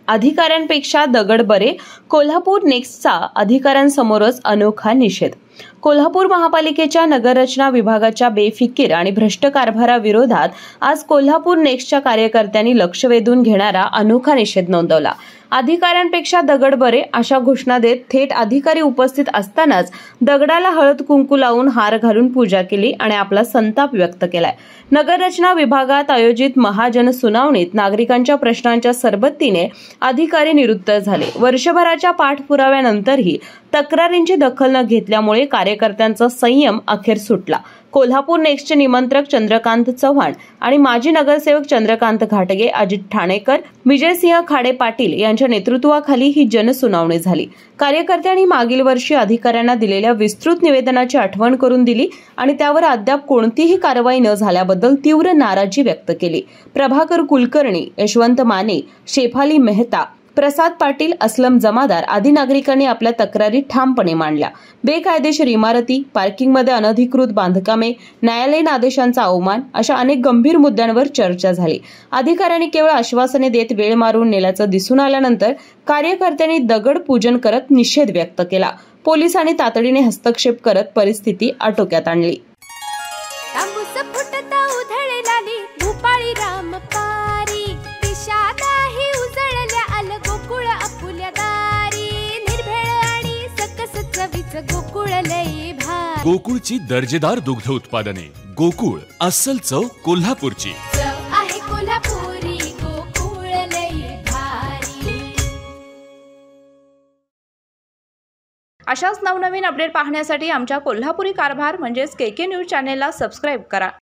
अधिकाऱ्यांपेक्षा दगड बरे कोल्हापूर नेक्स्टचा अधिकाऱ्यांसमोरच अनोखा निषेध। कोल्हापूर महापालिकेच्या नगररचना विभागाच्या बेफिकीर आणि भ्रष्ट कारभाराविरोधात आज कोल्हापूर नेक्स्टच्या कार्यकर्त्यांनी लक्ष वेधून घेणारा अनोखा निषेध नोंदवला। अधिकाऱ्यांपेक्षा दगड बरे अशा घोषणा देत थेट अधिकारी उपस्थित असतानाच दगडाला हळद कुंकू लावून हार घालून पूजा केली आणि आपला संताप व्यक्त केलाय। नगररचना विभागात आयोजित महाजन सुनावणीत नागरिकांच्या प्रश्नांच्या सरबत्तीने अधिकारी निरुत्तर झाले। वर्षभराच्या पाठपुराव्यानंतरही तक्रारींची दखल न घेतल्यामुळे कार्यकर्त्यांचा संयम अखेर सुटला। कोल्हापूर नेक्स्टचे निमंत्रक चंद्रकांत चव्हाण आणि माजी नगरसेवक चंद्रकांत घाटगे, अजित ठाणेकर, विजयसिंह खाडे पाटील यांच्या नेतृत्वाखाली ही जनसुनावणी झाली। कार्यकर्त्यांनी मागील वर्षी अधिकाऱ्यांना दिलेल्या विस्तृत निवेदनाची आठवण करून दिली आणि त्यावर अद्याप कोणतीही कारवाई न झाल्याबद्दल तीव्र नाराजी व्यक्त केली। प्रभाकर कुलकर्णी, यशवंत माने, शेफाली मेहता, प्रसाद पाटील, असलम जमादार आदी नागरिकांनी आपल्या तक्रारी ठामपणे मांडल्या। बेकायदेशीर इमारती, पार्किंगमध्ये अनधिकृत बांधकामे, न्यायालयीन आदेशांचा अवमान अशा अनेक गंभीर मुद्द्यांवर चर्चा झाली। अधिकाऱ्यांनी केवळ आश्वासने देत वेळ मारून नेल्याचं दिसून आल्यानंतर कार्यकर्त्यांनी दगड पूजन करत निषेध व्यक्त केला। पोलिसांनी तातडीने हस्तक्षेप करत परिस्थिती आटोक्यात आणली। गोकुळची दर्जेदार दुग्ध उत्पादने। गोकुळ, अस्सल चव कोल्हापूरची। अशाच नवनवीन अपडेट पाहण्यासाठी आमच्या कोल्हापुरी कारभार म्हणजेच KK न्यूज चॅनेलला सबस्क्राईब करा।